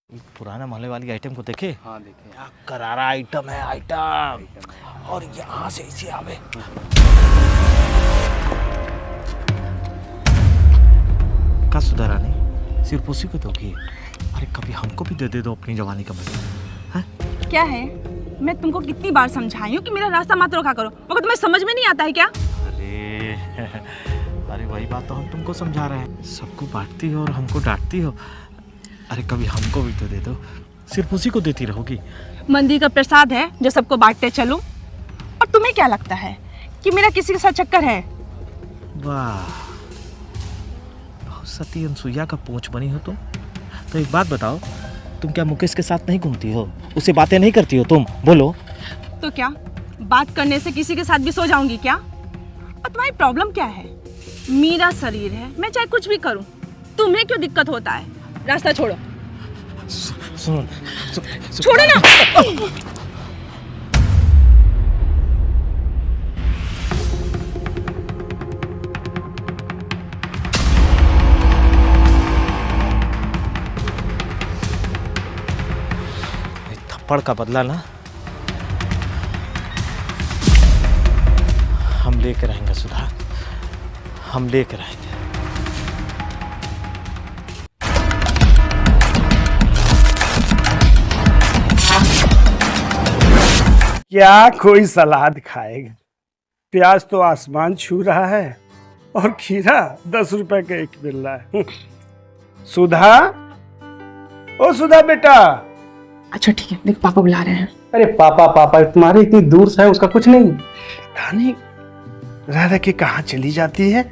पुराना माले वाली आइटम को देखे। हाँ देखे। क्या करारा आइटम है आइटम। और यहाँ से इसे आवे का सुधारा नहीं, सिर्फ उसी को दोगी। अरे कभी हमको भी दे दो अपनी जवानी का मजा। क्या है, मैं तुमको कितनी बार समझाई हूँ कि मेरा रास्ता मत रोका करो, मगर तुम्हें समझ में नहीं आता है क्या? अरे वही बात तो हम तुमको समझा रहे हैं। सबको बांटती हो और हमको डांटती हो। अरे कभी हमको भी तो दे दो, सिर्फ उसी को देती रहोगी। मंदिर का प्रसाद है जो सबको बांटते चलूं। और तुम्हें क्या लगता है कि मेरा किसी के साथ चक्कर है? वाह, बहुत सती अनसुईया का पूंछ बनी हो तुम। तो एक बात बताओ, तुम क्या मुकेश के साथ नहीं घूमती हो? उससे बातें नहीं करती हो तुम? बोलो। तो क्या बात करने से किसी के साथ भी सो जाऊंगी क्या? और तुम्हारी प्रॉब्लम क्या है? मेरा शरीर है, मैं चाहे कुछ भी करूं, तुम्हें क्यों दिक्कत होता है? रास्ता छोड़ो। सुनो, छोड़ो ना। थप्पड़ का बदला ना हम लेकर आएंगे सुधा, हम लेकर आएंगे। क्या कोई सलाद खाएगा? प्याज तो आसमान छू रहा है और खीरा 10 रुपए का एक मिल रहा है। सुधा, ओ सुधा बेटा। अच्छा ठीक है, देख पापा बुला रहे हैं। अरे पापा पापा तुम्हारे इतनी दूर से है, उसका कुछ नहीं। रानी रह रह के कहाँ चली जाती है?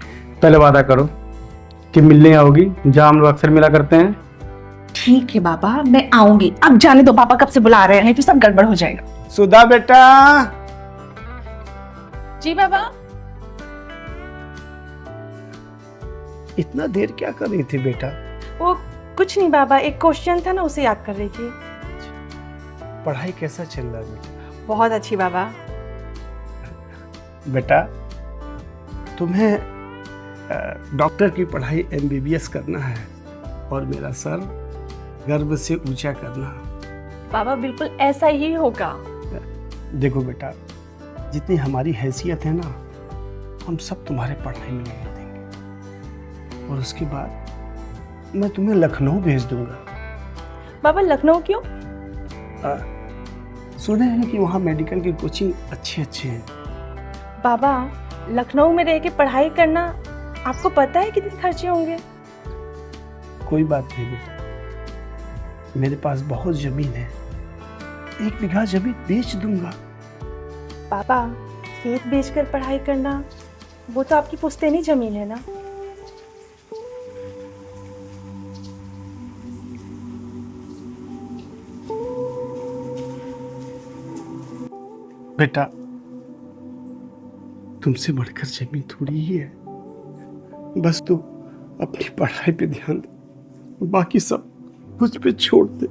पहले वादा करो कि मिलने आओगी, जहाँ हम लोग अक्सर मिला करते हैं। ठीक है बाबा, मैं आऊंगी। अब जाने दो, पापा कब से बुला रहे हैं, तो सब गड़बड़ हो जाएगा। सुधा बेटा। जी बाबा। इतना देर क्या कर रही थी बेटा? वो कुछ नहीं बाबा, एक क्वेश्चन था ना, उसे याद कर रही थी। पढ़ाई कैसा चल रहा है बेटा? बहुत अच्छी बाबा। बेटा तुम्हें डॉक्टर की पढ़ाई MBBS करना है और मेरा सर गर्व से ऊंचा करना। बाबा बिल्कुल ऐसा ही होगा। देखो बेटा, जितनी हमारी हैसियत है ना, हम सब तुम्हारे पढ़ाई में लगा देंगे और उसके बाद मैं तुम्हें लखनऊ भेज दूंगा। बाबा लखनऊ क्यों? सुने हैं कि वहाँ मेडिकल की कोचिंग अच्छे हैं। बाबा लखनऊ में रह के पढ़ाई करना, आपको पता है कितने खर्चे होंगे? कोई बात नहीं बेटा, मेरे पास बहुत जमीन है, 1 बीघा जमीन बेच दूंगा। बाबा खेत बेचकर पढ़ाई करना, वो तो आपकी पुश्तैनी जमीन है ना। बेटा तुमसे बढ़कर जमीन थोड़ी ही है, बस तू अपनी पढ़ाई पे ध्यान दे, बाकी सब मुझ पे छोड़ दे।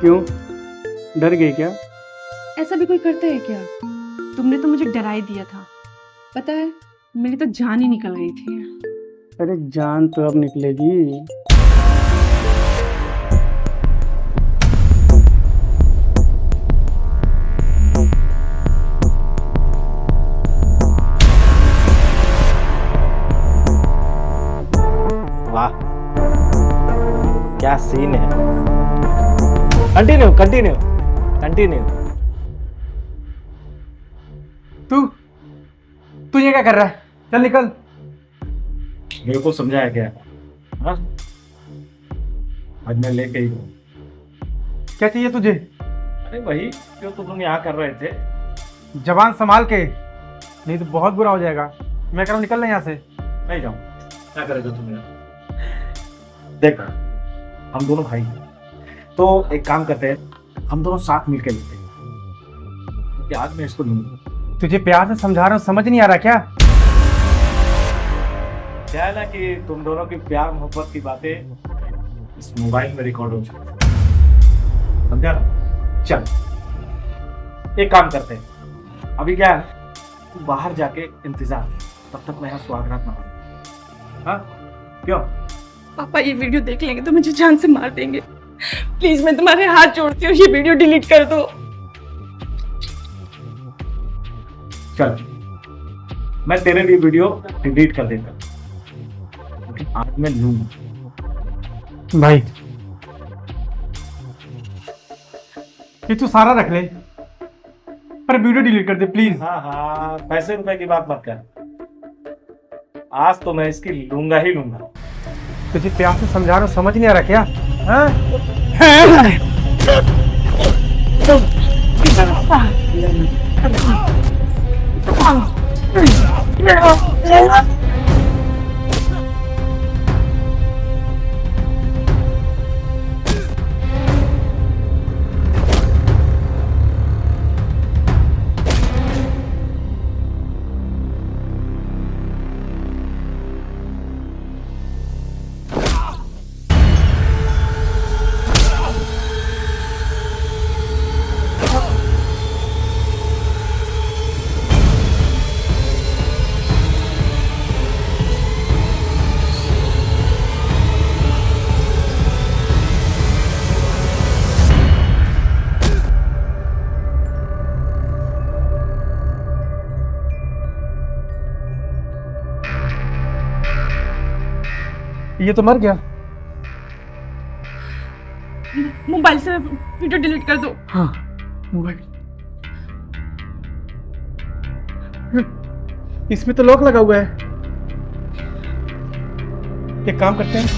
क्यों, डर गई क्या? ऐसा भी कोई करता है क्या? तुमने तो मुझे डरा ही दिया था, पता है मेरी तो जान ही निकल गई थी। अरे जान तो अब निकलेगी। वाह क्या सीन है। कंटिन्यू। तू ये क्या कर रहा है? चल निकल। मेरे को समझाया क्या? हाँ, आज मैं लेके ही हूँ। क्या चाहिए तुझे? अरे वही जो तुम यहाँ कर रहे थे। जबान संभाल के, नहीं तो बहुत बुरा हो जाएगा। मैं कह रहा हूँ निकल ना यहाँ से। नहीं जाऊँ। क्या करेगा तुम मेरा? देख हम दोनों भाई हैं, तो एक काम करते हैं, हम दोनों साथ मिलकर लेते हैं, क्योंकि आज मैं इसको लूंगा। तुझे प्यार से समझा रहा हूँ, समझ नहीं आ रहा क्या? क्या है ना कि तुम दोनों की प्यार मोहब्बत की बातें इस मोबाइल में रिकॉर्ड हो जाए, समझा ना? चल एक काम करते हैं, अभी क्या है तू बाहर जाके इंतजार, तब तक मैं यहाँ सुहागरात ना हो। हाँ क्यों? पापा ये वीडियो देख लेंगे तो मुझे जान से मार देंगे। प्लीज मैं तुम्हारे हाथ जोड़ती हूँ, ये वीडियो डिलीट कर दो। चल मैं तेरे लिए वीडियो डिलीट कर देता, क्योंकि आज मैं लूंगा। भाई ये तू सारा रख ले, पर वीडियो डिलीट कर दे प्लीज। हाँ हाँ, पैसे रुपए की बात मत कर, आज तो मैं इसकी लूंगा ही लूंगा। तुझे प्यार से समझा रहा हूँ, समझ नहीं आ रहा क्या? हाँ? ये तो मर गया। मोबाइल से वीडियो डिलीट कर दो। हाँ मोबाइल, इसमें तो लॉक लगा हुआ है। एक काम करते हैं,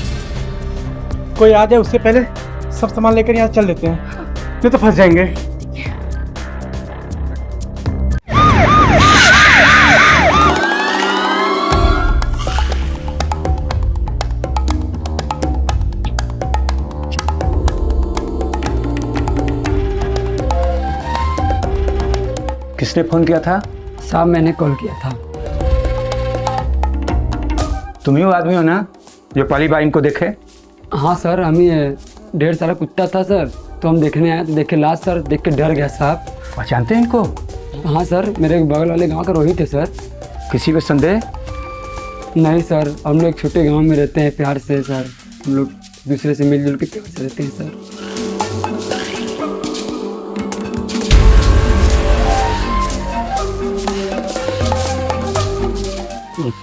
कोई आ जाए उससे पहले सब सामान लेकर यहाँ चल देते हैं, नहीं तो फंस जाएंगे। किसने फोन किया था? साहब मैंने कॉल किया था। तुम ही वो आदमी हो ना जो पहली बार इनको देखे? हाँ सर, हम ही 1.5 साल कुत्ता था सर, तो हम देखने आए तो देखे लाश सर, देख के डर गया साहब। पहचानते हैं इनको? हाँ सर, मेरे बगल वाले गांव का रोहित है सर। किसी पे संदेह? नहीं सर, हम लोग छोटे गांव में रहते हैं प्यार से सर, हम लोग दूसरे से मिलजुल के प्यार से रहते हैं सर।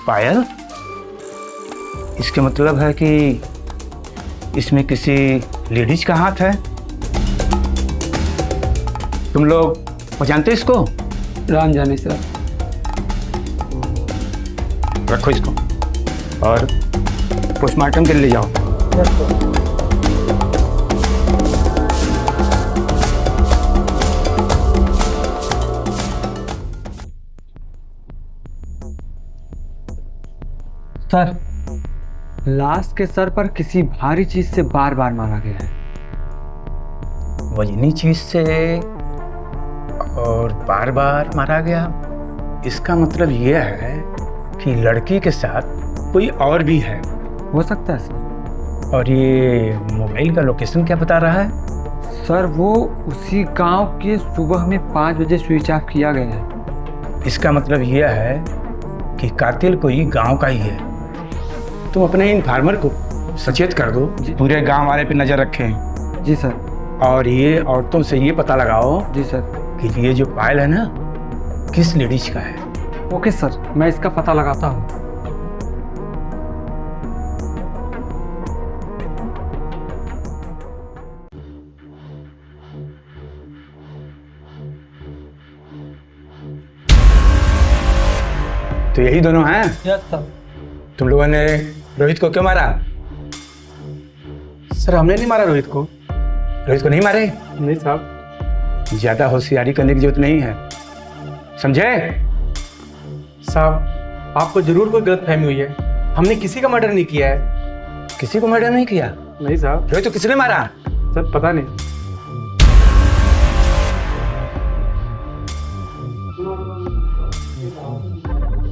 पायल, इसका मतलब है कि इसमें किसी लेडीज का हाथ है। तुम लोग पहचानते इसको? राम जाने सर। रखो इसको और पोस्टमार्टम के लिए ले जाओ। सर, लाश के सर पर किसी भारी चीज से बार बार मारा गया है। वजनी चीज से और बार बार मारा गया, इसका मतलब यह है कि लड़की के साथ कोई और भी है। हो सकता है सर। और ये मोबाइल का लोकेशन क्या बता रहा है? सर वो उसी गांव के सुबह में 5 बजे स्विच ऑफ किया गया है। इसका मतलब यह है कि कातिल कोई गांव का ही है। तुम अपने इन फार्मर को सचेत कर दो, पूरे गांव वाले पे नजर रखें। जी सर। और ये औरतों से ये पता लगाओ जी सर। कि ये जो पायल है ना किस लेडीज का है। ओके सर, मैं इसका पता लगाता हूँ। तो यही दोनों हैं? Yes sir. तुम लोगों ने रोहित को क्यों मारा? सर हमने नहीं मारा रोहित को। रोहित को नहीं मारे? नहीं साहब। ज्यादा होशियारी करने की जरूरत नहीं है, समझे? साहब आपको जरूर कोई गलतफहमी हुई है, हमने किसी का मर्डर नहीं किया है। किसी को मर्डर नहीं किया? नहीं साहब। रोहित तो किसने मारा? सर पता नहीं।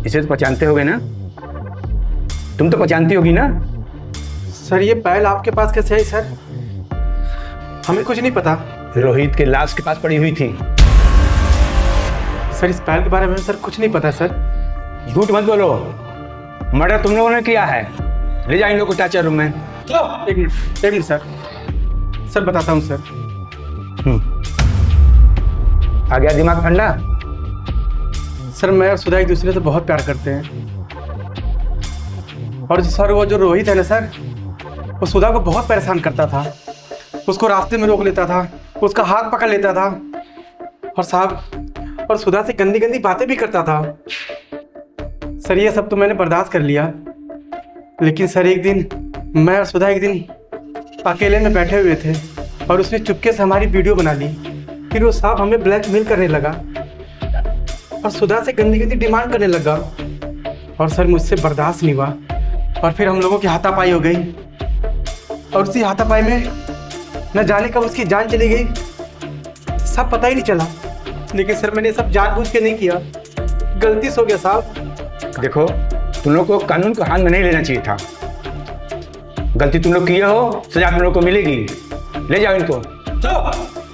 इसे तो पहचानते होगे ना? तुम तो पहचानती होगी ना? सर ये पायल आपके पास कैसे आई सर? हमें कुछ नहीं पता। रोहित के लाश के पास पड़ी हुई थी। सर इस पायल के बारे में सर कुछ नहीं पता सर। झूठ मत बोलो, मर्डर तुम लोगों ने किया है। ले जाओ इन लोगों को टाचा रूम में। एक मिनट सर। सर बताता हूँ सर। आ गया दिमाग ठंडा? सर मैं और सुधा एक दूसरे से बहुत प्यार करते हैं। और सर वो जो रोहित है ना सर, वो सुधा को बहुत परेशान करता था। उसको रास्ते में रोक लेता था, उसका हाथ पकड़ लेता था और साहब और सुधा से गंदी गंदी बातें भी करता था। सर ये सब तो मैंने बर्दाश्त कर लिया, लेकिन सर एक दिन मैं और सुधा एक दिन अकेले में बैठे हुए थे और उसने चुपके से हमारी वीडियो बना ली। फिर वो साहब हमें ब्लैकमेल करने लगा और सुधा से गंदी गंदी डिमांड करने लगा और सर मुझसे बर्दाश्त नहीं हुआ और फिर हम लोगों की हाथापाई हो गई और उसी हाथापाई में न जाने कब उसकी जान चली गई, सब पता ही नहीं चला। लेकिन सर मैंने सब जानबूझ के नहीं किया, गलती से हो गया साहब। देखो, तुम लोग को कानून को हाथ में नहीं लेना चाहिए था। गलती तुम लोग किए हो, सजा तुम लोग को मिलेगी। ले जाओ इनको। चलो।